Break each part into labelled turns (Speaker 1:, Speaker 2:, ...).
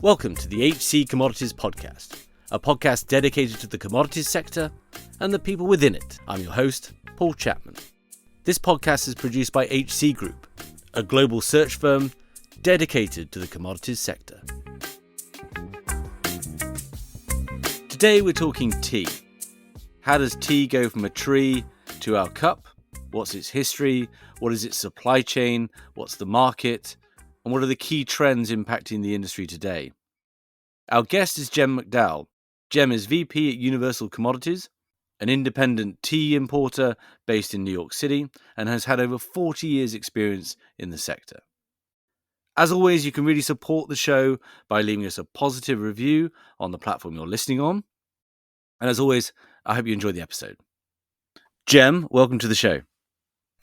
Speaker 1: Welcome to the HC Commodities Podcast, a podcast dedicated to the commodities sector and the people within it. I'm your host, Paul Chapman. This podcast is produced by HC Group, a global search firm dedicated to the commodities sector. Today we're talking tea. How does tea go from a tree to our cup? What's its history? What is its supply chain? What's the market? And what are the key trends impacting the industry today? Our guest is Jem McDowell. Jem is VP at Universal Commodities, an independent tea importer based in New York City, and has had over 40 years' experience in the sector. As always, you can really support the show by leaving us a positive review on the platform you're listening on. And as always, I hope you enjoy the episode. Jem, welcome to the show.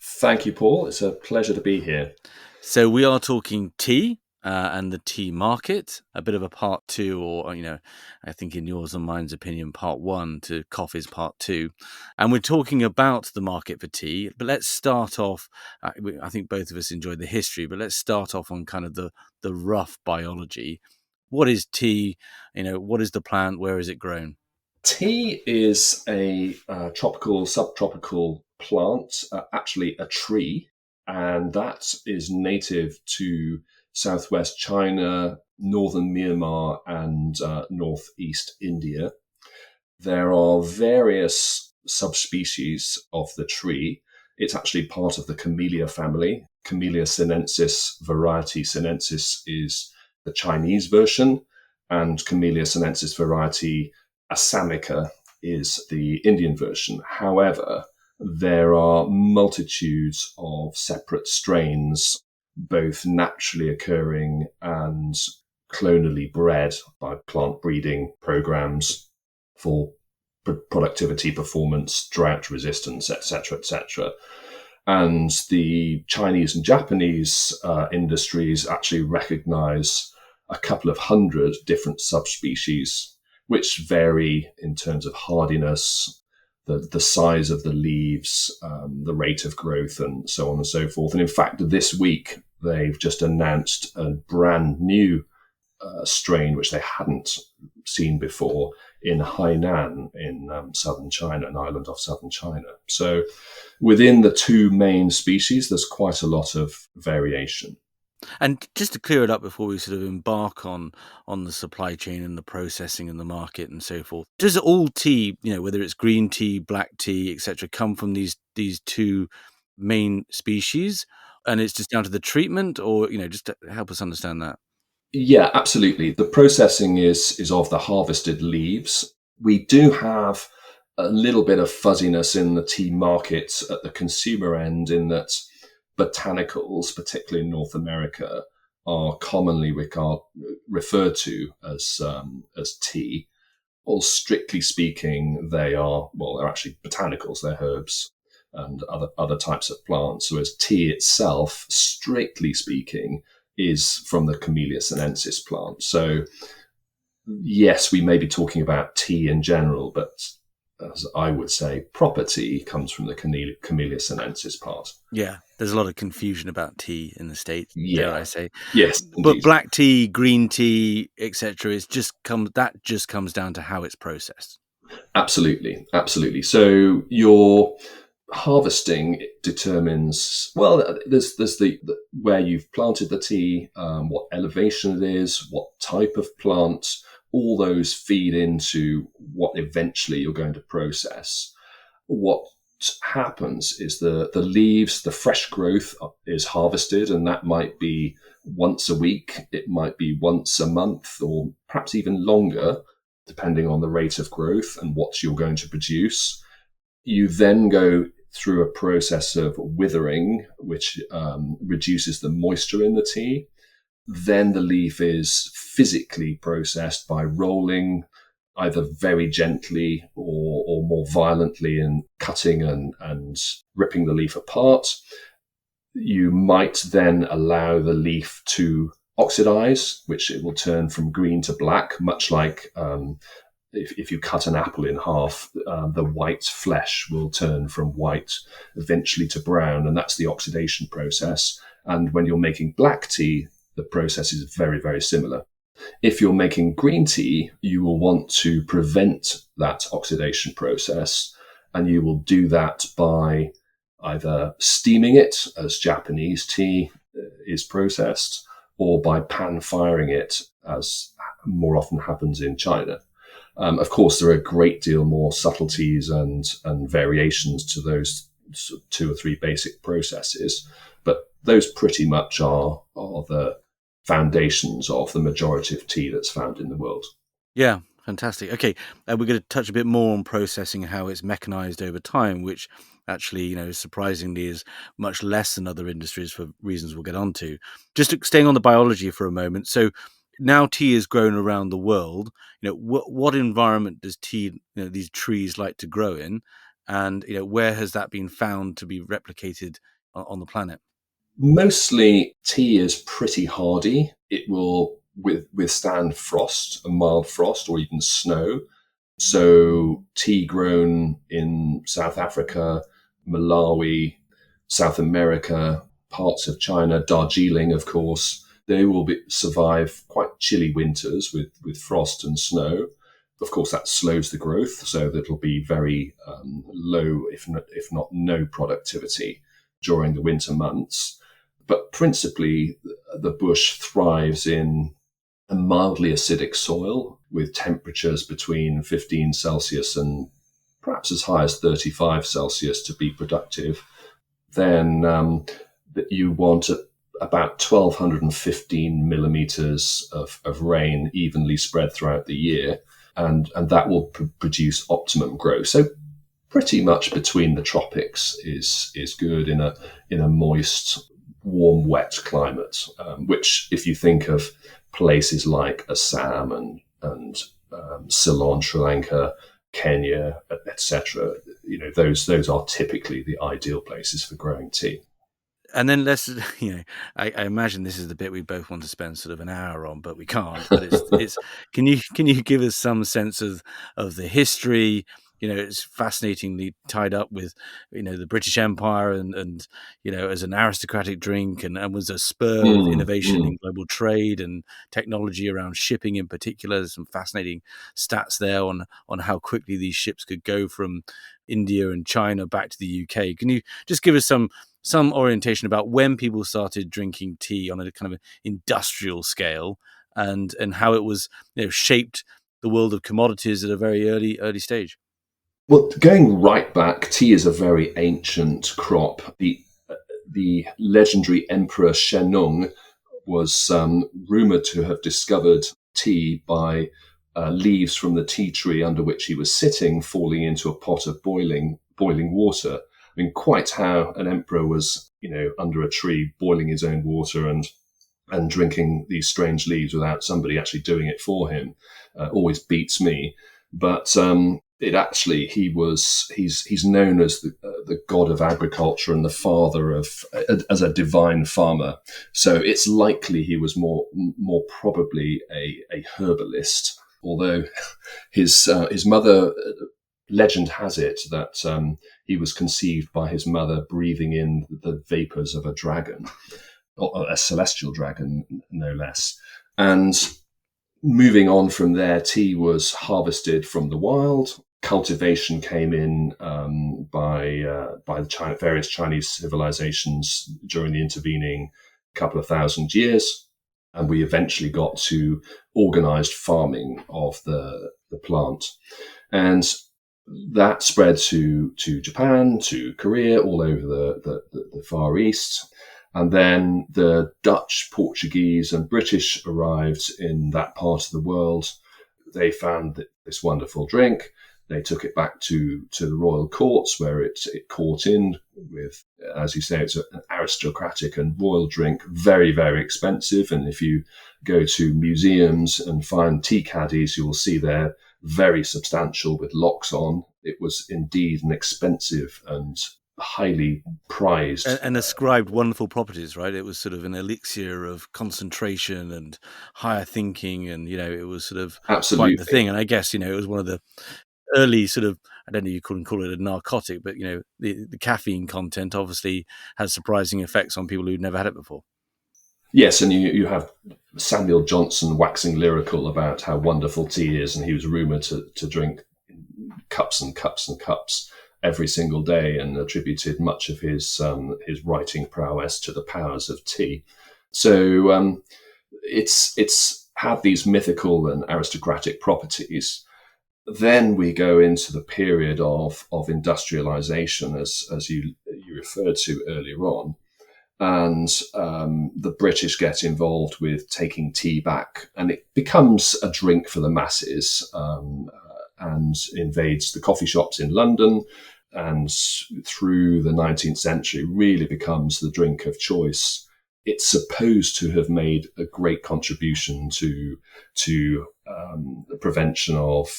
Speaker 2: Thank you, Paul. It's a pleasure to be here.
Speaker 1: So we are talking tea and the tea market, a bit of a part two, or, I think in yours and mine's opinion, part one to coffee's part two. And we're talking about the market for tea. But let's start off, I think both of us enjoyed the history, but let's start off on kind of the rough biology. What is tea? What is the plant? Where is it grown?
Speaker 2: Tea is a tropical, subtropical plant, actually a tree, and that is native to southwest China, northern Myanmar, and northeast India. There are various subspecies of the tree. It's actually part of the Camellia family. Camellia sinensis variety sinensis is the Chinese version, and Camellia sinensis variety Assamica is the Indian version. However, there are multitudes of separate strains, both naturally occurring and clonally bred by plant breeding programs for productivity, performance, drought resistance, etc., etc. And the Chinese and Japanese industries actually recognize a couple of hundred different subspecies, which vary in terms of hardiness, the size of the leaves, the rate of growth, and so on and so forth. And in fact, this week, they've just announced a brand new strain, which they hadn't seen before, in Hainan in southern China, an island off southern China. So within the two main species, there's quite a lot of variation.
Speaker 1: And just to clear it up before we sort of embark on the supply chain and the processing and the market and so forth, does all tea, whether it's green tea, black tea, etc., come from these two main species, and it's just down to the treatment, or just to help us understand that?
Speaker 2: Yeah, absolutely. The processing is of the harvested leaves. We do have a little bit of fuzziness in the tea market at the consumer end, in that botanicals, particularly in North America, are commonly referred to as tea. Well, strictly speaking, they're actually botanicals. They're herbs and other types of plants. Whereas tea itself, strictly speaking, is from the Camellia sinensis plant. So yes, we may be talking about tea in general, but as I would say, proper tea comes from the Camellia sinensis part.
Speaker 1: Yeah, there's a lot of confusion about tea in the States, dare I say.
Speaker 2: Yes,
Speaker 1: but
Speaker 2: indeed.
Speaker 1: Black tea, green tea, etc., that just comes down to how it's processed.
Speaker 2: Absolutely. So your harvesting determines, there's the where you've planted the tea, what elevation it is, what type of plant. All those feed into what eventually you're going to process. What happens is the leaves, the fresh growth is harvested, and that might be once a week, it might be once a month, or perhaps even longer, depending on the rate of growth and what you're going to produce. You then go through a process of withering, which reduces the moisture in the tea. Then the leaf is physically processed by rolling, either very gently or more violently, in cutting and ripping the leaf apart. You might then allow the leaf to oxidize, which it will turn from green to black, much like if you cut an apple in half, the white flesh will turn from white eventually to brown, and that's the oxidation process. And when you're making black tea, the process is very, very similar. If you're making green tea, you will want to prevent that oxidation process, and you will do that by either steaming it, as Japanese tea is processed, or by pan firing it, as more often happens in China. Of course, there are a great deal more subtleties and variations to those two or three basic processes, but those pretty much are the foundations of the majority of tea that's found in the world.
Speaker 1: Yeah, fantastic. Okay, we're going to touch a bit more on processing and how it's mechanized over time, which actually, surprisingly is much less than other industries for reasons we'll get onto. Just staying on the biology for a moment. So now tea is grown around the world. What environment does tea, these trees like to grow in, and where has that been found to be replicated on the planet?
Speaker 2: Mostly tea is pretty hardy. It will withstand frost, a mild frost, or even snow. So tea grown in South Africa, Malawi, South America, parts of China, Darjeeling, of course, they will survive quite chilly winters with frost and snow. Of course, that slows the growth, so that it'll be very low, if not no productivity during the winter months. But principally, the bush thrives in a mildly acidic soil with temperatures between 15 Celsius and perhaps as high as 35 Celsius to be productive. Then that you want about 1,215 millimeters of rain evenly spread throughout the year, and that will produce optimum growth. So pretty much between the tropics is good in a moist, warm, wet climate. Which, if you think of places like Assam and Ceylon, Sri Lanka, Kenya, etc., those are typically the ideal places for growing tea.
Speaker 1: And then let's, I imagine this is the bit we both want to spend sort of an hour on, but we can't. But it's. Can you give us some sense of the history? It's fascinatingly tied up with, the British Empire and as an aristocratic drink and was a spur of innovation in global trade and technology around shipping in particular. There's some fascinating stats there on how quickly these ships could go from India and China back to the UK. Can you just give us some orientation about when people started drinking tea on a kind of industrial scale and how it was shaped the world of commodities at a very early stage?
Speaker 2: Well, going right back, tea is a very ancient crop. The legendary Emperor Shennong was rumored to have discovered tea by leaves from the tea tree under which he was sitting falling into a pot of boiling water. I mean, quite how an emperor was, under a tree boiling his own water and drinking these strange leaves without somebody actually doing it for him always beats me. But it actually, he's known as the god of agriculture and the father of as a divine farmer. So it's likely he was more probably a herbalist. Although his mother, legend has it that he was conceived by his mother breathing in the vapors of a dragon, or a celestial dragon, no less. And moving on from there, tea was harvested from the wild. Cultivation came in by the various Chinese civilizations during the intervening couple of thousand years, and we eventually got to organized farming of the plant, and that spread to Japan, to Korea, all over the Far East. And then the Dutch, Portuguese, and British arrived in that part of the world. They found this wonderful drink. They took it back to the royal courts, where it caught in with, as you say, it's an aristocratic and royal drink, very, very expensive. And if you go to museums and find tea caddies, you will see they're very substantial with locks on. It was indeed an expensive and highly prized
Speaker 1: and ascribed wonderful properties, right? It was sort of an elixir of concentration and higher thinking, and it was sort of quite the
Speaker 2: absolutely.
Speaker 1: thing. And I guess it was one of the early sort of, I don't know, you couldn't call it a narcotic, but the caffeine content obviously has surprising effects on people who'd never had it before.
Speaker 2: Yes, and you have Samuel Johnson waxing lyrical about how wonderful tea is, and he was rumoured to drink cups and cups and cups every single day, and attributed much of his writing prowess to the powers of tea. So it's had these mythical and aristocratic properties. Then we go into the period of industrialization, as you referred to earlier on, and the British get involved with taking tea back, and it becomes a drink for the masses, and invades the coffee shops in London, and through the 19th century really becomes the drink of choice. It's supposed to have made a great contribution to the prevention of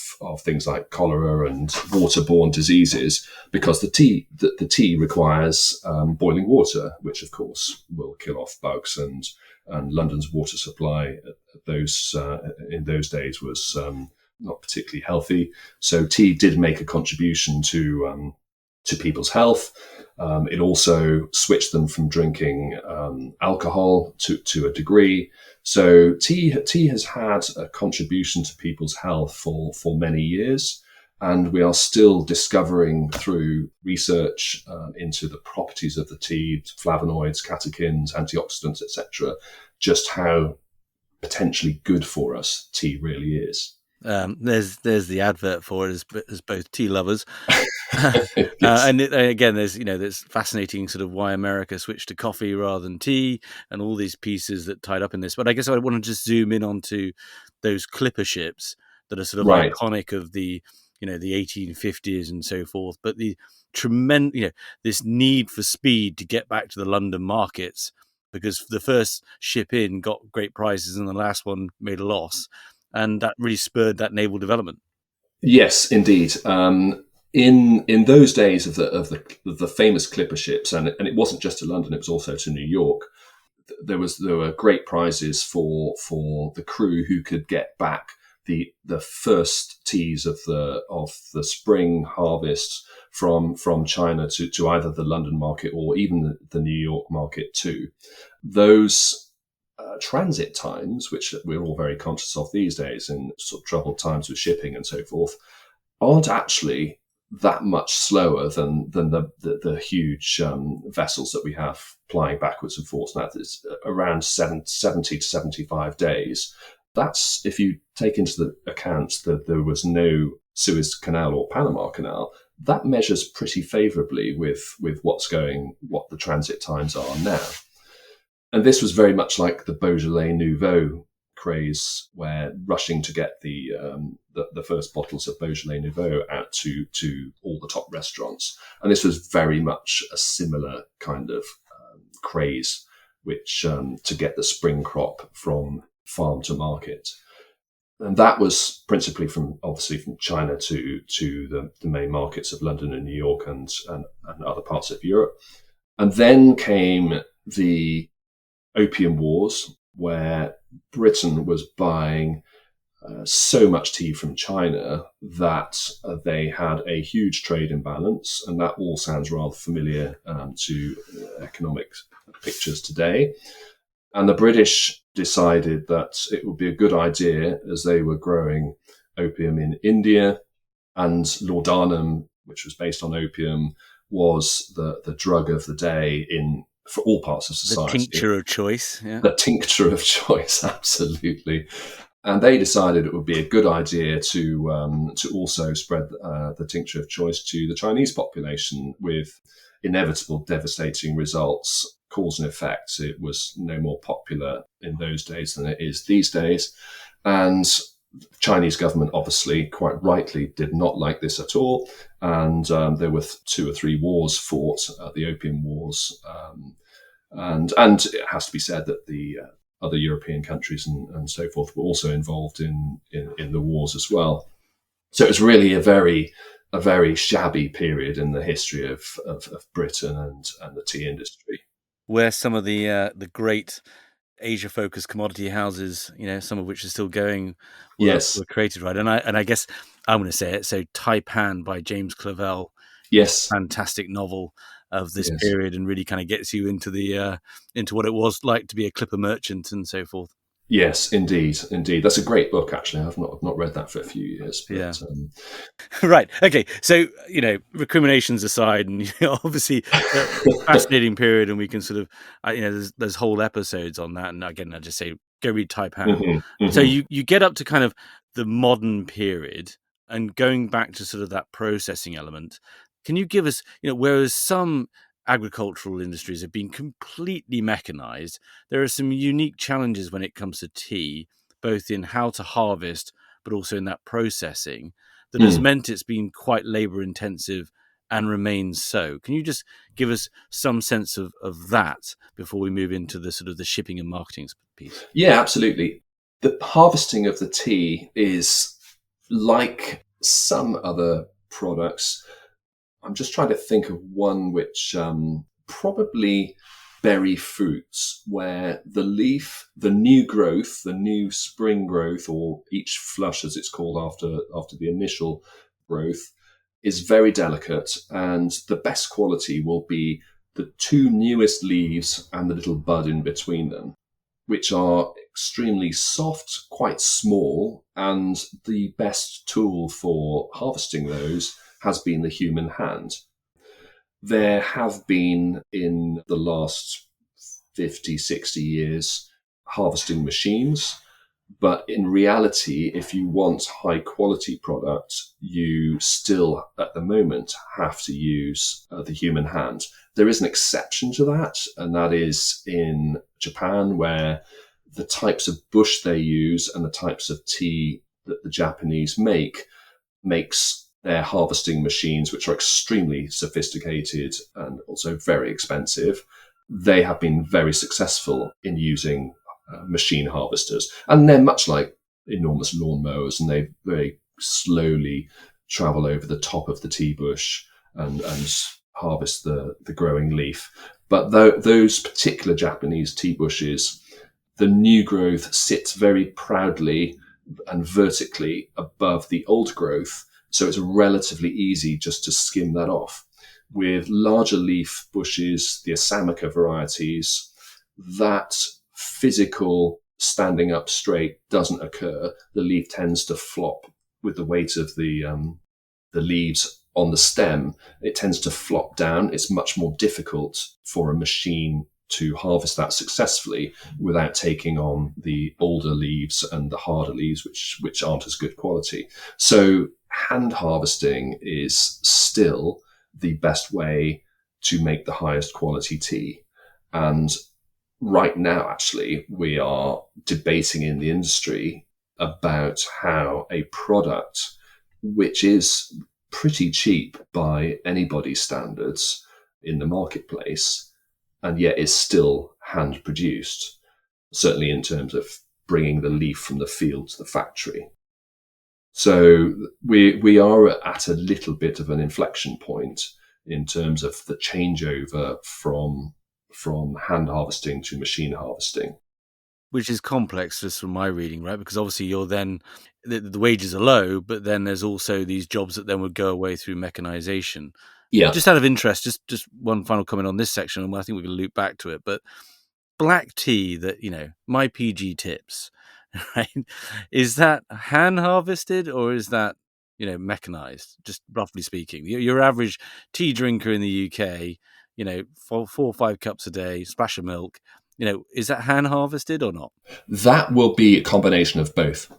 Speaker 2: things like cholera and waterborne diseases, because the tea requires boiling water, which of course will kill off bugs, and London's water supply at those in those days was not particularly healthy. So tea did make a contribution to people's health. It also switched them from drinking alcohol to a degree. So tea has had a contribution to people's health for many years, and we are still discovering through research into the properties of the tea, flavonoids, catechins, antioxidants, etc., just how potentially good for us tea really is.
Speaker 1: There's the advert for it as both tea lovers.
Speaker 2: Yes.
Speaker 1: And again, there's fascinating sort of why America switched to coffee rather than tea, and all these pieces that tied up in this. But I guess I want to just zoom in onto those clipper ships that are sort of
Speaker 2: Right.
Speaker 1: iconic of the 1850s and so forth. But the tremendous this need for speed to get back to the London markets, because the first ship in got great prices and the last one made a loss, and that really spurred that naval development.
Speaker 2: Yes, indeed. In those days of the famous clipper ships, and it wasn't just to London; it was also to New York. There were great prizes for the crew who could get back the first teas of the spring harvest from China to either the London market or even the New York market too. Those transit times, which we're all very conscious of these days in sort of troubled times with shipping and so forth, aren't actually that much slower than the huge vessels that we have plying backwards and forwards now. It's around 70 to 75 days. That's if you take into the account that there was no Suez Canal or Panama Canal. That measures pretty favourably with what the transit times are now. And this was very much like the Beaujolais Nouveau craze, where rushing to get the first bottles of Beaujolais Nouveau out to all the top restaurants. And this was very much a similar kind of craze, which to get the spring crop from farm to market. And that was principally obviously from China to the main markets of London and New York and other parts of Europe. And then came the Opium Wars, where Britain was buying so much tea from China that they had a huge trade imbalance, and that all sounds rather familiar to economic pictures today. And the British decided that it would be a good idea, as they were growing opium in India, and laudanum, which was based on opium, was the drug of the day for all parts of society.
Speaker 1: The tincture of choice. Yeah.
Speaker 2: The tincture of choice, absolutely. And they decided it would be a good idea to also spread the tincture of choice to the Chinese population, with inevitable devastating results. Cause and effect. It was no more popular in those days than it is these days. And the Chinese government, obviously, quite rightly, did not like this at all. And there were 2 or 3 wars fought, the Opium Wars. And it has to be said that the other European countries and so forth were also involved in the wars as well. So it was really a very shabby period in the history of Britain and the tea industry.
Speaker 1: Where some of the great Asia-focused commodity houses, some of which are still going, were
Speaker 2: Yes.
Speaker 1: created, right? And I guess I'm going to say it. So Taipan by James Clavell,
Speaker 2: Yes.
Speaker 1: fantastic novel. of this
Speaker 2: Yes.
Speaker 1: period, and really kind of gets you into the into what it was like to be a clipper merchant and so forth.
Speaker 2: Yes, indeed, indeed. That's a great book. Actually, I've not read that for a few years,
Speaker 1: Yeah.
Speaker 2: but
Speaker 1: Right. Okay. So, recriminations aside, and obviously fascinating period, and we can sort of, there's whole episodes on that. And again, I just say go read Taipan.
Speaker 2: mhm,
Speaker 1: So
Speaker 2: mhm.
Speaker 1: you get up to kind of the modern period, and going back to sort of that processing element. Can you give us, whereas some agricultural industries have been completely mechanized, there are some unique challenges when it comes to tea, both in how to harvest, but also in that processing, that has
Speaker 2: Mm.
Speaker 1: meant it's been quite labor intensive and remains so. Can you just give us some sense of that before we move into the sort of the shipping and marketing piece?
Speaker 2: Yeah, absolutely. The harvesting of the tea is like some other products. I'm just trying to think of one which probably berry fruits, where the leaf, the new growth, the new spring growth, or each flush as it's called after the initial growth, is very delicate, and the best quality will be the two newest leaves and the little bud in between them, which are extremely soft, quite small, and the best tool for harvesting those has been the human hand. There have been, in the last 50, 60 years, harvesting machines. But in reality, if you want high quality product, you still, at the moment, have to use the human hand. There is an exception to that, and that is in Japan, where the types of bush they use and the types of tea that the Japanese makes their harvesting machines, which are extremely sophisticated and also very expensive. They have been very successful in using machine harvesters, and they're much like enormous lawnmowers, and they very slowly travel over the top of the tea bush and harvest the growing leaf. But those particular Japanese tea bushes, the new growth sits very proudly and vertically above the old growth, so it's relatively easy just to skim that off. With larger leaf bushes, the Assamica varieties, that physical standing up straight doesn't occur. The leaf tends to flop with the weight of the leaves on the stem. It tends to flop down. It's much more difficult for a machine to harvest that successfully without taking on the older leaves and the harder leaves, which aren't as good quality. So hand harvesting is still the best way to make the highest quality tea. And right now, actually, we are debating in the industry about how a product which is pretty cheap by anybody's standards in the marketplace, and yet is still hand produced, certainly in terms of bringing the leaf from the field to the factory. So we are at a little bit of an inflection point in terms of the changeover from hand harvesting to machine harvesting.
Speaker 1: Which is complex just from my reading, right? Because obviously you're then, the wages are low, but then there's also these jobs that then would go away through mechanization.
Speaker 2: Yeah,
Speaker 1: Just out of interest, just one final comment on this section, and I think we can loop back to it, but black tea that, my PG tips, right? Is that hand harvested, or is that, mechanized? Just roughly speaking, your average tea drinker in the UK, 4 or 5 cups a day, splash of milk, is that hand harvested or not?
Speaker 2: that will be a combination of both.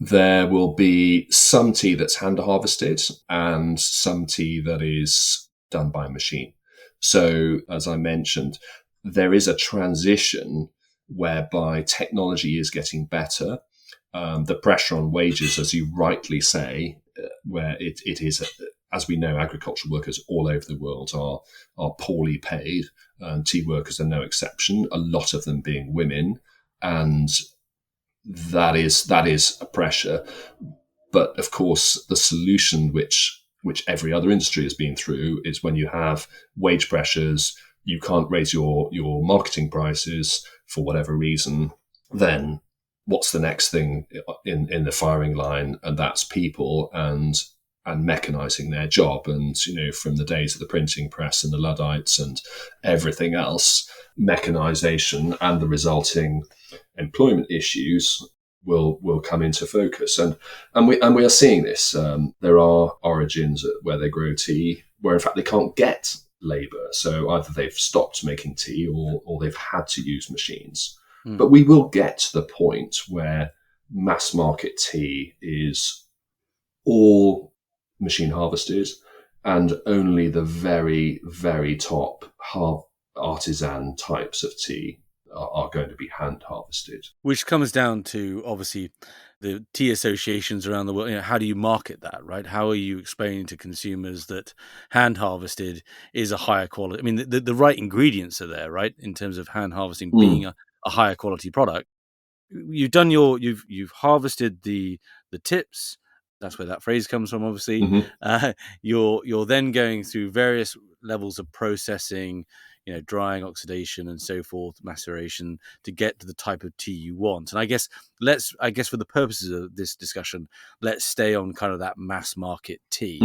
Speaker 2: There will be some tea that's hand harvested and some tea that is done by machine. So, as I mentioned, there is a transition whereby technology is getting better. The pressure on wages, as you rightly say, where it is, as we know, agricultural workers all over the world are poorly paid, and tea workers are no exception. A lot of them being women, and that is a pressure. But of course, the solution, which every other industry has been through, is when you have wage pressures, you can't raise your marketing prices for whatever reason, then what's the next thing in the firing line? And that's people. And and mechanizing their job. And, from the days of the printing press and the Luddites and everything else, mechanization and the resulting employment issues will come into focus. And we are seeing this. There are origins where they grow tea where in fact they can't get labour. So either they've stopped making tea or they've had to use machines. But we will get to the point where mass market tea is all machine harvested and only the very, very top artisan types of tea are going to be hand harvested.
Speaker 1: Which comes down to, obviously, the tea associations around the world. How do you market that, right? How are you explaining to consumers that hand harvested is a higher quality? I mean, the right ingredients are there, right? In terms of hand harvesting being a higher quality product. You've harvested the tips. That's where that phrase comes from, obviously.
Speaker 2: Mm-hmm.
Speaker 1: You're then going through various levels of processing, drying, oxidation, and so forth, maceration, to get to the type of tea you want. And I guess for the purposes of this discussion, let's stay on kind of that mass market tea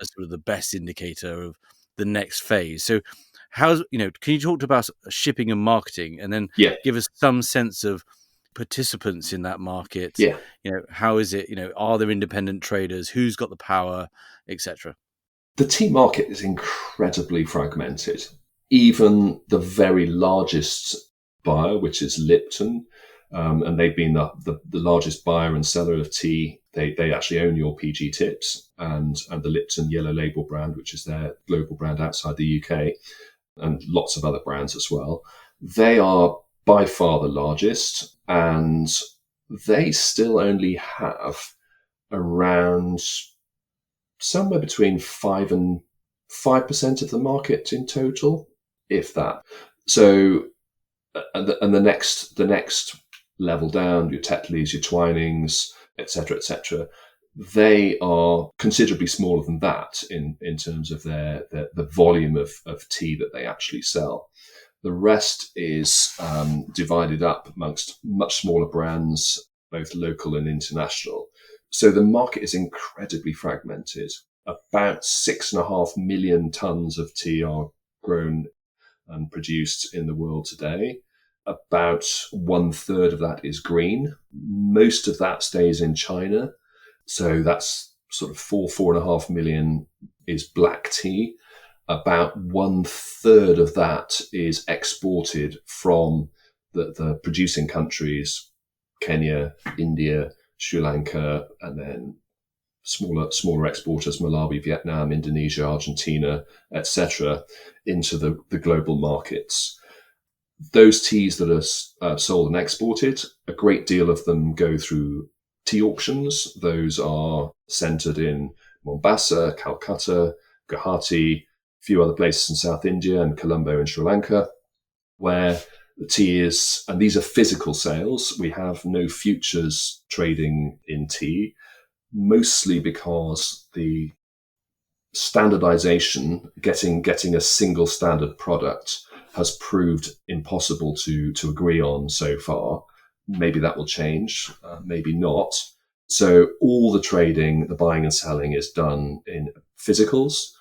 Speaker 1: as sort of the best indicator of the next phase. So, can you talk about shipping and marketing, and then give us some sense of participants in that market? How is it? Are there independent traders? Who's got the power, etc.?
Speaker 2: The tea market is incredibly fragmented. Even the very largest buyer, which is Lipton, and they've been the largest buyer and seller of tea. They actually own your PG Tips and the Lipton Yellow Label brand, which is their global brand outside the UK, and lots of other brands as well. They are by far the largest, and they still only have around somewhere between 5% of the market in total, if that. So, and the next level down, your Tetleys, your Twinings, etc., they are considerably smaller than that in terms of the volume of tea that they actually sell. The rest is divided up amongst much smaller brands, both local and international. So the market is incredibly fragmented. About 6.5 million tons of tea are grown and produced in the world today. About 1/3 of that is green. Most of that stays in China. So that's sort of 4.5 million is black tea. About 1/3 of that is exported from the producing countries, Kenya, India, Sri Lanka, and then smaller exporters, Malawi, Vietnam, Indonesia, Argentina, etc., into the global markets. Those teas that are sold and exported, a great deal of them go through tea auctions. Those are centered in Mombasa, Calcutta, Guwahati, a few other places in South India, and Colombo in Sri Lanka, where the tea is, and these are physical sales. We have no futures trading in tea, mostly because the standardization, getting a single standard product, has proved impossible to agree on so far. Maybe that will change, maybe not. So all the trading, the buying and selling, is done in physicals.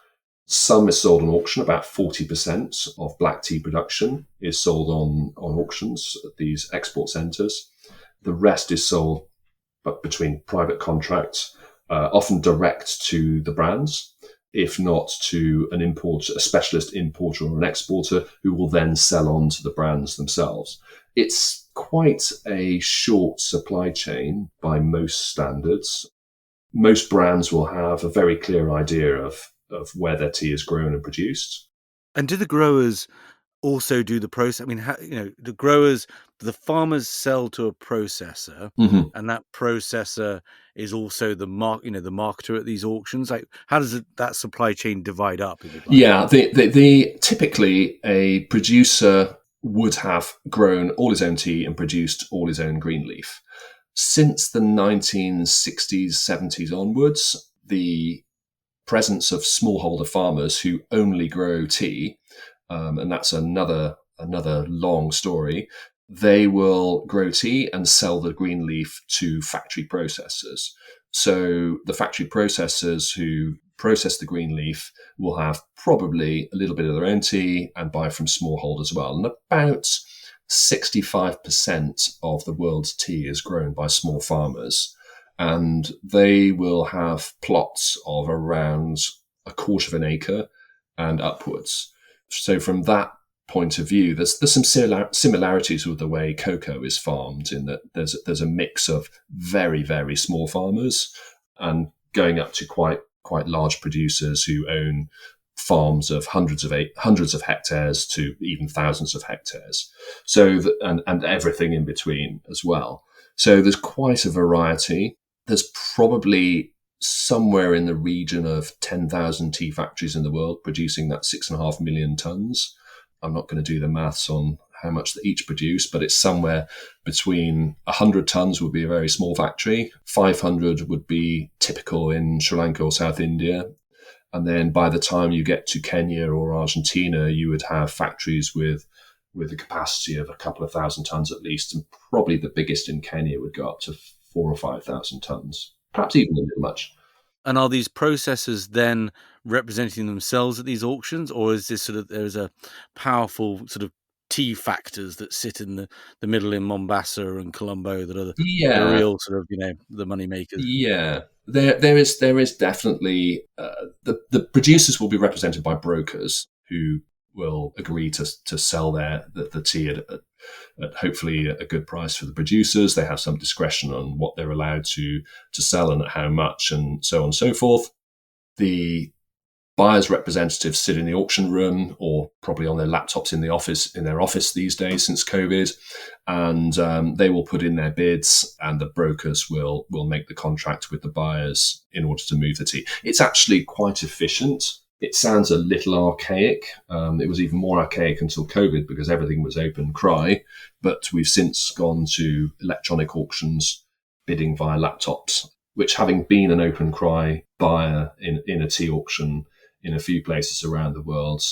Speaker 2: Some is sold on auction. About 40% of black tea production is sold on auctions at these export centres. The rest is sold between private contracts, often direct to the brands, if not to a specialist importer or an exporter who will then sell on to the brands themselves. It's quite a short supply chain by most standards. Most brands will have a very clear idea of where their tea is grown and produced.
Speaker 1: And do the growers also do the process? I mean, the farmers sell to a processor, and that processor is also the marketer at these auctions. Like, how does that supply chain divide up, if you like?
Speaker 2: Yeah, typically a producer would have grown all his own tea and produced all his own green leaf. Since the 1960s, 70s onwards, the presence of smallholder farmers who only grow tea, and that's another long story, they will grow tea and sell the green leaf to factory processors. So the factory processors who process the green leaf will have probably a little bit of their own tea and buy from smallholders as well. And about 65% of the world's tea is grown by small farmers. And they will have plots of around a quarter of an acre and upwards. So from that point of view, there's some similarities with the way cocoa is farmed, in that there's a mix of very, very small farmers and going up to quite large producers who own farms of hundreds of hectares to even thousands of hectares. So and everything in between as well. So there's quite a variety. There's probably somewhere in the region of 10,000 tea factories in the world producing that 6.5 million tons. I'm not going to do the maths on how much they each produce, but it's somewhere between 100 tons would be a very small factory, 500 would be typical in Sri Lanka or South India. And then by the time you get to Kenya or Argentina, you would have factories with a capacity of a couple of thousand tons at least. And probably the biggest in Kenya would go up to 4,000 or 5,000 tons, perhaps even a little much.
Speaker 1: And are these processors then representing themselves at these auctions, or is this sort of, there's a powerful sort of tea factors that sit in the middle in Mombasa and Colombo that are the real sort of, the money makers?
Speaker 2: Yeah, there is definitely the producers will be represented by brokers who will agree to sell the tea at hopefully a good price for the producers. They have some discretion on what they're allowed to sell and at how much, and so on and so forth. The buyers' representatives sit in the auction room, or probably on their laptops in their office these days since COVID, and they will put in their bids, and the brokers will make the contract with the buyers in order to move the tea. It's actually quite efficient. It sounds a little archaic. It was even more archaic until COVID because everything was open cry, but we've since gone to electronic auctions, bidding via laptops, which, having been an open cry buyer in a tea auction in a few places around the world,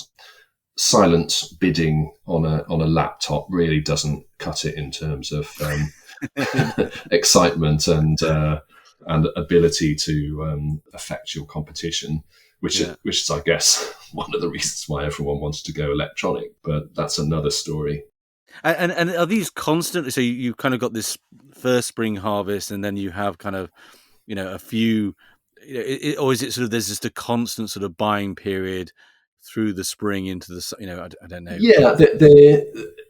Speaker 2: silent bidding on a laptop really doesn't cut it in terms of excitement and ability to affect your competition, which is, I guess, one of the reasons why everyone wants to go electronic. But that's another story.
Speaker 1: And are these constant? So you kind of got this first spring harvest, and then you have kind of, a few, or is it sort of there's just a constant sort of buying period through the spring into the, I don't know.
Speaker 2: Yeah,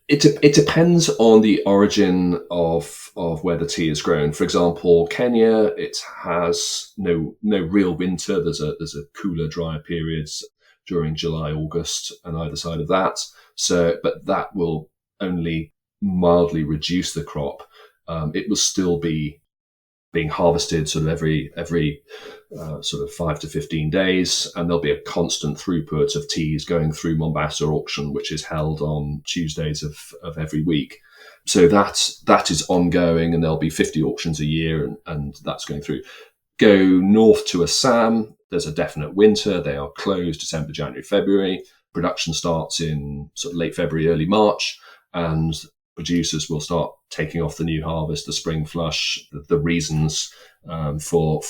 Speaker 2: it depends on the origin of where the tea is grown. For example, Kenya, it has no real winter. There's a cooler, drier period during July, August, on either side of that. So, but that will only mildly reduce the crop. It will still be being harvested sort of every sort of 5 to 15 days, and there'll be a constant throughput of teas going through Mombasa auction, which is held on Tuesdays of every week. So that is ongoing, and there'll be 50 auctions a year, and that's going through. Go north to Assam, there's a definite winter. They are closed December, January, February. Production starts in sort of late February, early March, and producers will start taking off the new harvest, the spring flush, the reasons for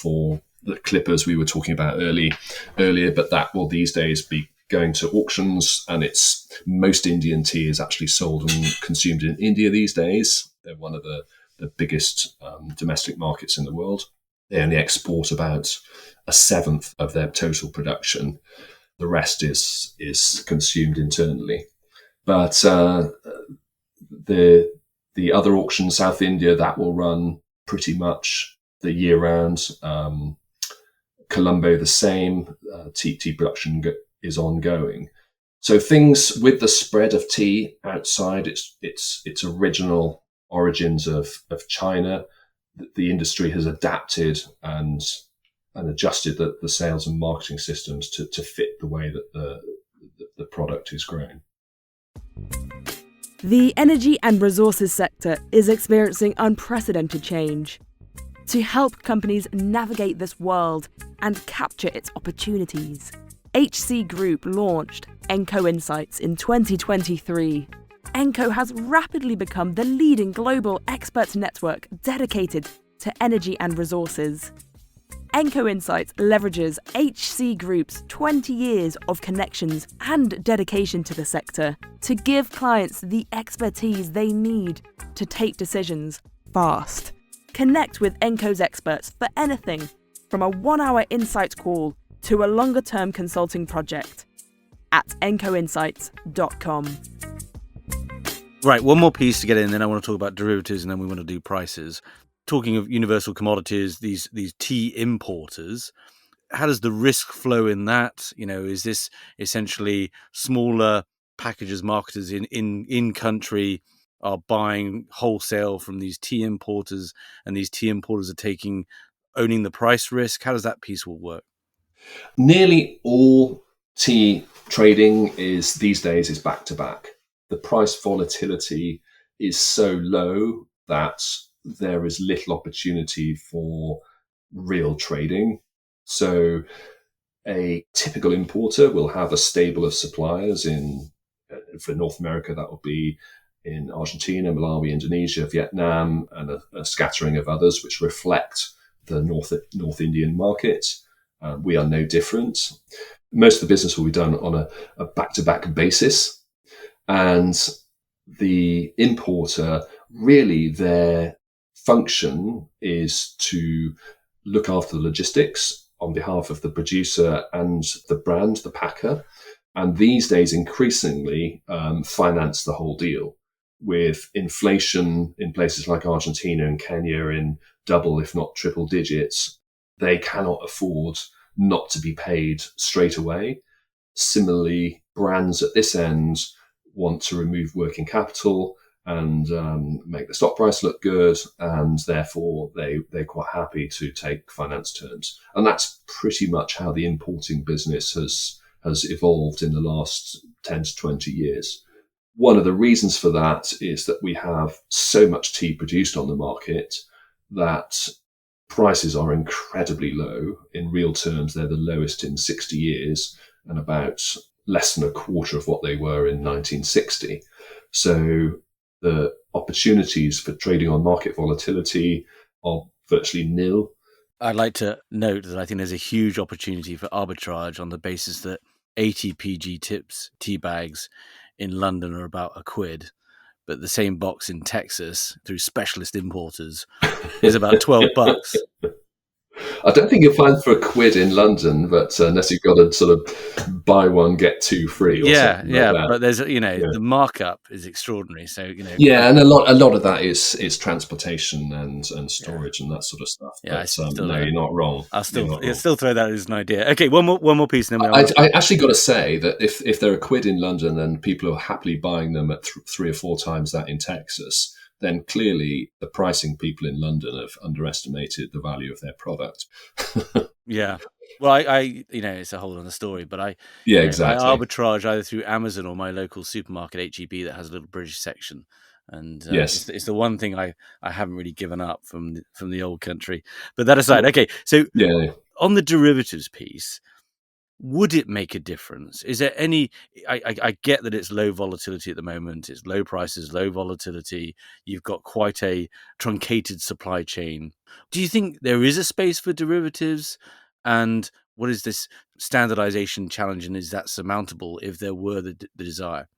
Speaker 2: the clippers we were talking about earlier, but that will these days be going to auctions, and it's most Indian tea is actually sold and consumed in India these days. They're one of the biggest domestic markets in the world. They only export about a seventh of their total production. The rest is consumed internally. But the other auction, South India, that will run pretty much the year round. Colombo, the same. Tea production is ongoing. So things with the spread of tea outside its original origins of China, the industry has adapted and adjusted the sales and marketing systems to fit the way that the product is grown.
Speaker 3: The energy and resources sector is experiencing unprecedented change. To help companies navigate this world and capture its opportunities, HC Group launched Enco Insights in 2023. Enco has rapidly become the leading global experts network dedicated to energy and resources. Enco Insights leverages HC Group's 20 years of connections and dedication to the sector to give clients the expertise they need to take decisions fast. Connect with Enco's experts for anything from a 1-hour insight call to a longer-term consulting project at encoinsights.com.
Speaker 1: Right, one more piece to get in, then I want to talk about derivatives, and then we want to do prices. Talking of Universal Commodities, these tea importers, how does the risk flow in that? Is this essentially smaller packagers, marketers in country are buying wholesale from these tea importers, and these tea importers are owning the price risk? How does that piece will work?
Speaker 2: Nearly all tea trading these days is back to back. The price volatility is so low that there is little opportunity for real trading. So a typical importer will have a stable of suppliers for North America, that will be in Argentina, Malawi, Indonesia, Vietnam, and a scattering of others which reflect the North Indian market. We are no different. Most of the business will be done on a back-to-back basis. And the importer, really their function is to look after the logistics on behalf of the producer and the brand, the packer. And these days, increasingly, finance the whole deal. With inflation in places like Argentina and Kenya in double, if not triple digits, they cannot afford not to be paid straight away. Similarly, brands at this end want to remove working capital and make the stock price look good, and therefore they're quite happy to take finance terms. And that's pretty much how the importing business has evolved in the last 10 to 20 years. One of the reasons for that is that we have so much tea produced on the market that prices are incredibly low. In real terms, they're the lowest in 60 years and about less than a quarter of what they were in 1960. So the opportunities for trading on market volatility are virtually nil.
Speaker 1: I'd like to note that I think there's a huge opportunity for arbitrage on the basis that 80 PG tips tea bags in London are about £1, but the same box in Texas through specialist importers is about $12.
Speaker 2: I don't think you'll find for £1 in London, but unless you've got to sort of buy one, get two free or something like that.
Speaker 1: But there's, the markup is extraordinary. So,
Speaker 2: Yeah, and a lot of that is transportation and storage and that sort of stuff.
Speaker 1: Yeah,
Speaker 2: but no, you're not wrong.
Speaker 1: I'll still throw that as an idea. Okay, one more piece. And then
Speaker 2: I actually got to say that if they're £1 in London and people are happily buying them at 3 or 4 times that in Texas, then clearly the pricing people in London have underestimated the value of their product.
Speaker 1: Yeah. Well, I it's a whole other story, but
Speaker 2: exactly.
Speaker 1: I arbitrage either through Amazon or my local supermarket, HEB, that has a little British section. And
Speaker 2: yes,
Speaker 1: it's the one thing I haven't really given up from the old country. But that aside, okay, so on the derivatives piece, would it make a difference? Is there any? I get that it's low volatility at the moment. It's low prices, low volatility. You've got quite a truncated supply chain. Do you think there is a space for derivatives? And what is this standardization challenge? And is that surmountable if there were the desire?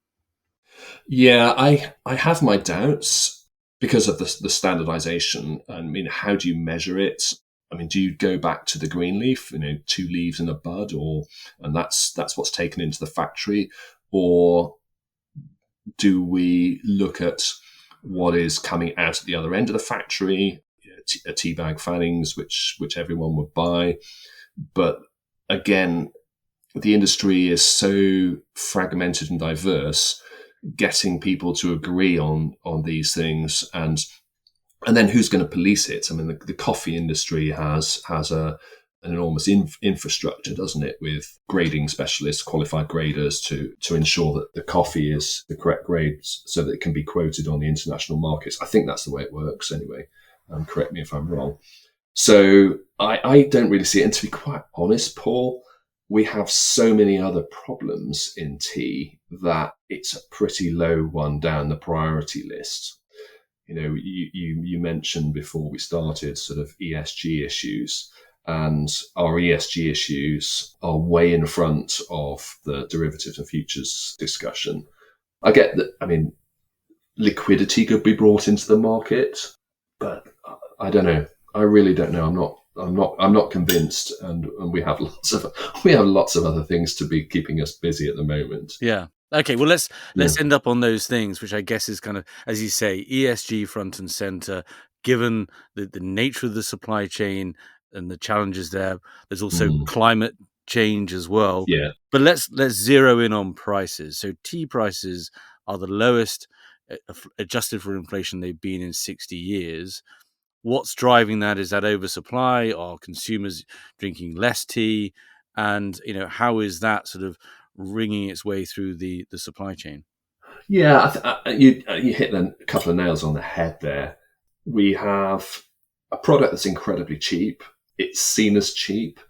Speaker 2: Yeah, I have my doubts because of the standardization. I mean, how do you measure it? I mean, do you go back to the green leaf, 2 leaves and a bud, and that's what's taken into the factory, or do we look at what is coming out at the other end of the factory, a tea bag fannings, which everyone would buy, but again, the industry is so fragmented and diverse. Getting people to agree on these things and then who's going to police it? I mean, the coffee industry has an enormous infrastructure, doesn't it, with grading specialists, qualified graders to ensure that the coffee is the correct grade so that it can be quoted on the international markets. I think that's the way it works anyway. Correct me if I'm wrong. So I don't really see it. And to be quite honest, Paul, we have so many other problems in tea that it's a pretty low one down the priority list. You mentioned before we started sort of ESG issues, and our ESG issues are way in front of the derivatives and futures discussion. I get that. I mean, liquidity could be brought into the market, but I don't know. I really don't know. I'm not convinced, and we have lots of other things to be keeping us busy at the moment.
Speaker 1: Yeah. Okay. Well, let's end up on those things, which I guess is kind of, as you say, ESG front and center. Given the nature of the supply chain and the challenges there, there's also climate change as well.
Speaker 2: Yeah.
Speaker 1: But let's zero in on prices. So tea prices are the lowest adjusted for inflation they've been in 60 years. What's driving that? Is that oversupply? Are consumers drinking less tea? And how is that sort of wringing its way through the supply chain?
Speaker 2: Yeah, you hit a couple of nails on the head there. We have a product that's incredibly cheap. It's seen as cheap,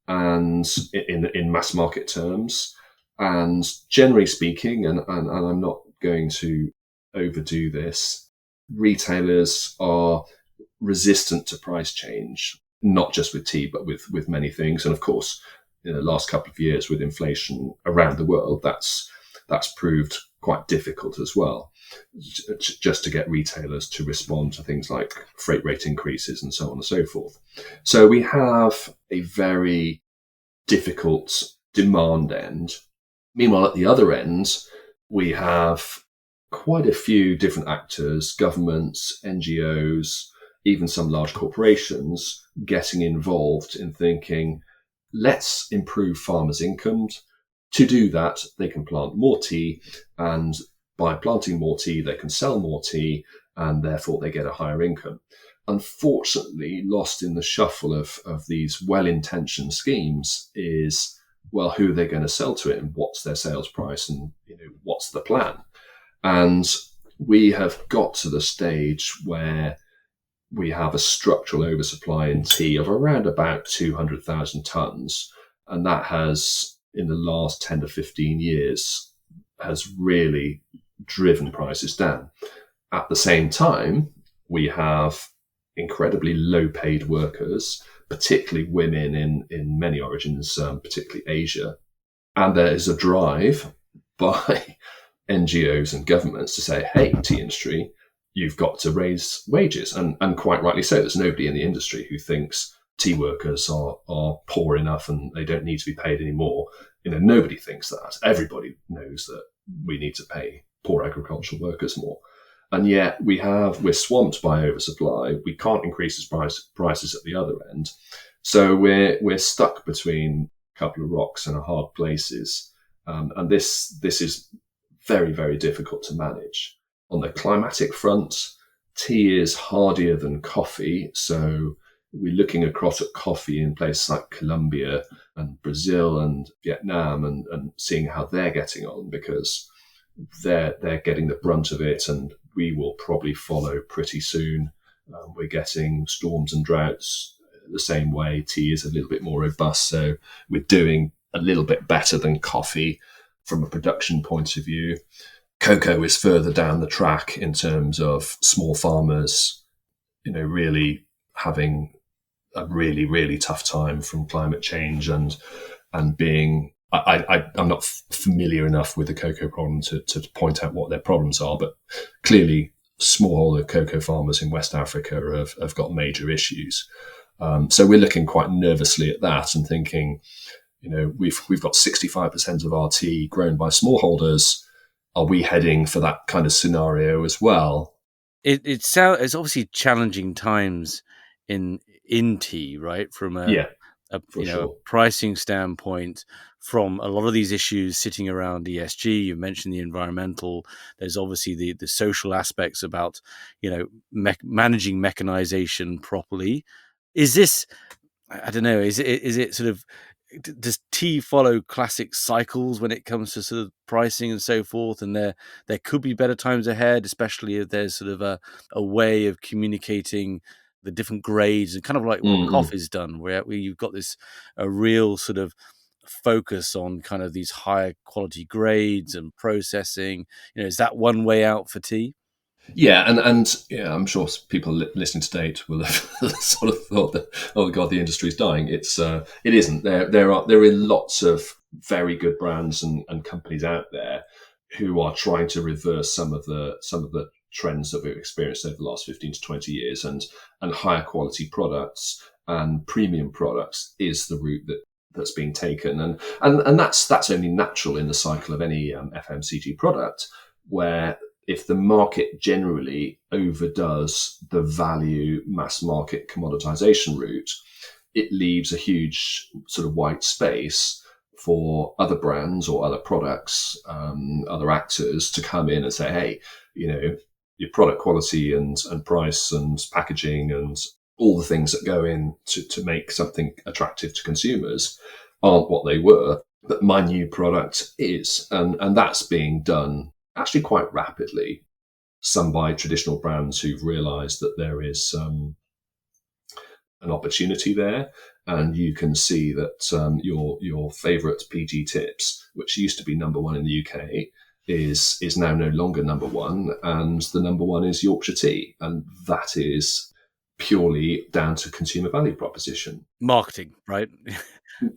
Speaker 2: and in mass market terms. And generally speaking, and I'm not going to overdo this, retailers are resistant to price change, not just with tea, but with many things. And of course, in the last couple of years with inflation around the world, that's proved quite difficult as well, just to get retailers to respond to things like freight rate increases and so on and so forth. So we have a very difficult demand end. Meanwhile, at the other end, we have quite a few different actors, governments, NGOs, even some large corporations getting involved in thinking, let's improve farmers' incomes. To do that, they can plant more tea, and by planting more tea, they can sell more tea, and therefore they get a higher income. Unfortunately, lost in the shuffle of these well-intentioned schemes is, well, who are they going to sell to it, and what's their sales price, and what's the plan? And we have got to the stage where we have a structural oversupply in tea of around about 200,000 tonnes, and that has, in the last 10 to 15 years, has really driven prices down. At the same time, we have incredibly low-paid workers, particularly women in many origins, particularly Asia. And there is a drive by NGOs and governments to say, hey, tea industry, you've got to raise wages. And quite rightly so. There's nobody in the industry who thinks tea workers are poor enough and they don't need to be paid anymore. Nobody thinks that. Everybody knows that we need to pay poor agricultural workers more. And yet we're swamped by oversupply. We can't increase prices at the other end. So we're stuck between a couple of rocks and a hard places. And this is very, very difficult to manage. On the climatic front, tea is hardier than coffee. So we're looking across at coffee in places like Colombia and Brazil and Vietnam and seeing how they're getting on, because they're getting the brunt of it, and we will probably follow pretty soon. We're getting storms and droughts the same way. Tea is a little bit more robust, so we're doing a little bit better than coffee from a production point of view. Cocoa is further down the track in terms of small farmers, really having a really, really tough time from climate change and being. I'm not familiar enough with the cocoa problem to point out what their problems are, but clearly smallholder cocoa farmers in West Africa have got major issues. So we're looking quite nervously at that and thinking, we've got 65% of our tea grown by smallholders. Are we heading for that kind of scenario as well?
Speaker 1: It's obviously challenging times in tea, right? From a pricing standpoint, from a lot of these issues sitting around ESG. You mentioned the environmental. There's obviously the social aspects about managing mechanization properly. Is this, I don't know, is it sort of, does tea follow classic cycles when it comes to sort of pricing and so forth? And there could be better times ahead, especially if there's sort of a way of communicating the different grades, and kind of like what coffee's done, where you've got a real sort of focus on kind of these higher quality grades and processing? Is that one way out for tea?
Speaker 2: Yeah, and yeah, I'm sure people listening to date will have sort of thought that, oh God, the industry's dying. It isn't. There are lots of very good brands and companies out there who are trying to reverse some of the trends that we've experienced over the last 15 to 20 years, and higher quality products and premium products is the route that's being taken, and that's only natural in the cycle of any FMCG product, where if the market generally overdoes the value mass market commoditization route, it leaves a huge sort of white space for other brands or other products, other actors to come in and say, hey, your product quality and price and packaging and all the things that go in to make something attractive to consumers aren't what they were, but my new product is. And that's being done actually quite rapidly, some by traditional brands who've realized that there is an opportunity there. And you can see that your favorite PG Tips, which used to be number one in the UK, is now no longer number one. And the number one is Yorkshire tea. And that is purely down to consumer value proposition.
Speaker 1: Marketing, right?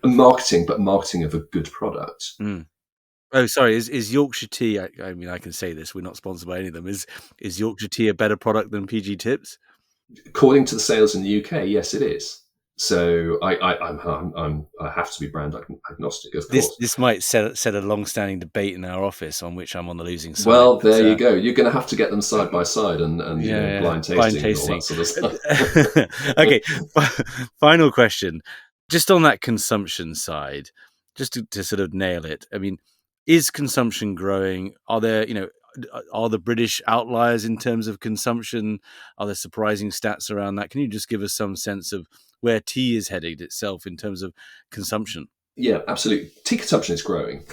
Speaker 2: Marketing, but marketing of a good product.
Speaker 1: Mm. Oh, sorry. Is Yorkshire tea? I mean, I can say this. We're not sponsored by any of them. Is Yorkshire tea a better product than PG Tips?
Speaker 2: According to the sales in the UK, yes, it is. So I have to be brand agnostic, of course.
Speaker 1: This might set a long-standing debate in our office on which I'm on the losing side.
Speaker 2: Well, there you go. You're going to have to get them side by side and blind tasting and all that sort of
Speaker 1: stuff. Okay, final question. Just on that consumption side, just to sort of nail it. I mean, is consumption growing? Are there, are the British outliers in terms of consumption? Are there surprising stats around that? Can you just give us some sense of where tea is headed itself in terms of consumption?
Speaker 2: Yeah, absolutely. Tea consumption is growing.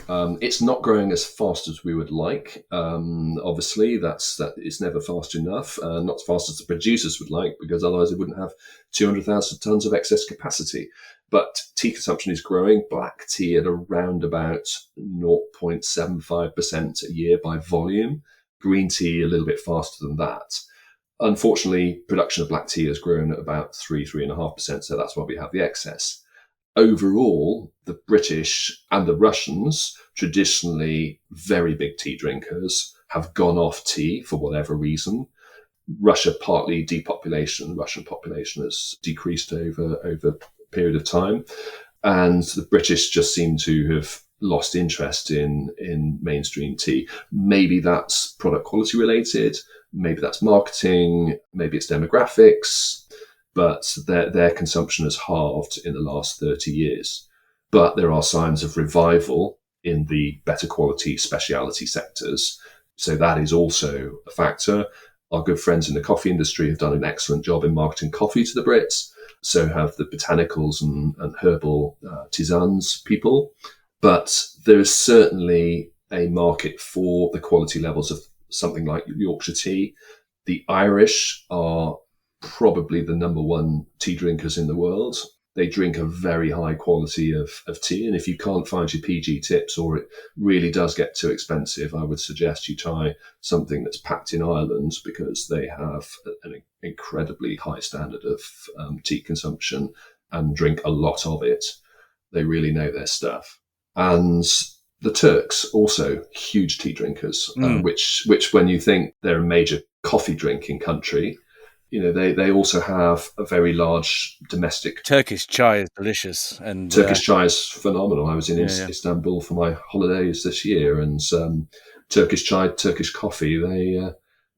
Speaker 2: It's not growing as fast as we would like. Obviously, that it's never fast enough. Not as fast as the producers would like, because otherwise they wouldn't have 200,000 tons of excess capacity. But tea consumption is growing. Black tea at around about 0.75% a year by volume. Green tea a little bit faster than that. Unfortunately, production of black tea has grown at about 3.5%, so that's why we have the excess. Overall, the British and the Russians, traditionally very big tea drinkers, have gone off tea for whatever reason. Russia, partly depopulation. Russian population has decreased over a period of time. And the British just seem to have lost interest in mainstream tea. Maybe that's product quality related. Maybe that's marketing. Maybe it's demographics. But their consumption has halved in the last 30 years. But there are signs of revival in the better quality specialty sectors. So that is also a factor. Our good friends in the coffee industry have done an excellent job in marketing coffee to the Brits. So have the botanicals and herbal tisanes people. But there is certainly a market for the quality levels of something like Yorkshire tea. The Irish are probably the number one tea drinkers in the world. They drink a very high quality of tea. And if you can't find your PG Tips, or it really does get too expensive, I would suggest you try something that's packed in Ireland, because they have an incredibly high standard of tea consumption and drink a lot of it. They really know their stuff. And the Turks, also huge tea drinkers, which when you think they're a major coffee drinking country, they also have a very large domestic.
Speaker 1: Turkish chai is delicious, and
Speaker 2: Turkish chai is phenomenal. I was in Istanbul for my holidays this year, and Turkish chai, Turkish coffee,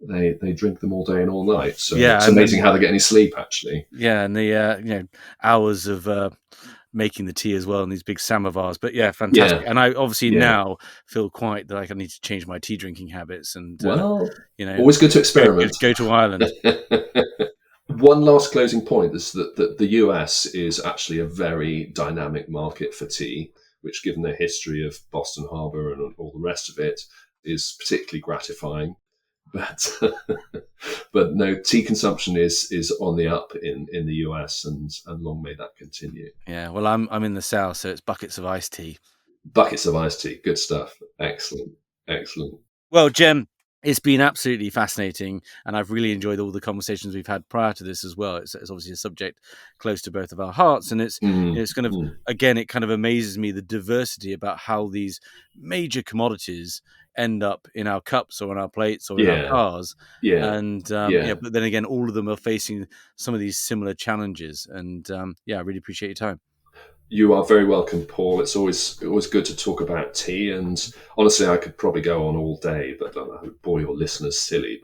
Speaker 2: they drink them all day and all night. So it's amazing how they get any sleep, actually.
Speaker 1: Yeah, and the hours of making the tea as well in these big samovars. But yeah, fantastic. Yeah. And I obviously now feel quite that I need to change my tea drinking habits. And
Speaker 2: always good to experiment.
Speaker 1: Go to Ireland.
Speaker 2: One last closing point is that the US is actually a very dynamic market for tea, which, given the history of Boston Harbor and all the rest of it, is particularly gratifying. But But no, tea consumption is on the up in the US, and long may that continue.
Speaker 1: Yeah, well, I'm in the south, so it's buckets of iced tea.
Speaker 2: Buckets of iced tea, good stuff. Excellent.
Speaker 1: Well, Jem, it's been absolutely fascinating, and I've really enjoyed all the conversations we've had prior to this as well. It's obviously a subject close to both of our hearts, and it's kind of again, it kind of amazes me the diversity about how these major commodities end up in our cups or on our plates or in our cars. But then again, all of them are facing some of these similar challenges, and I really appreciate your time.
Speaker 2: You are very welcome, Paul. It's always good to talk about tea, and honestly, I could probably go on all day, but I would bore your listeners silly.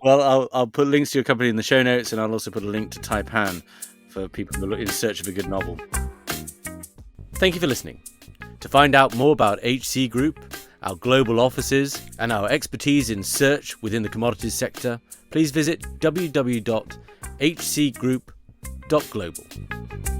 Speaker 1: Well, I'll put links to your company in the show notes, and I'll also put a link to Taipan for people who are in search of a good novel. Thank you for listening. To find out more about HC Group, our global offices, and our expertise in search within the commodities sector, please visit www.hcgroup.global.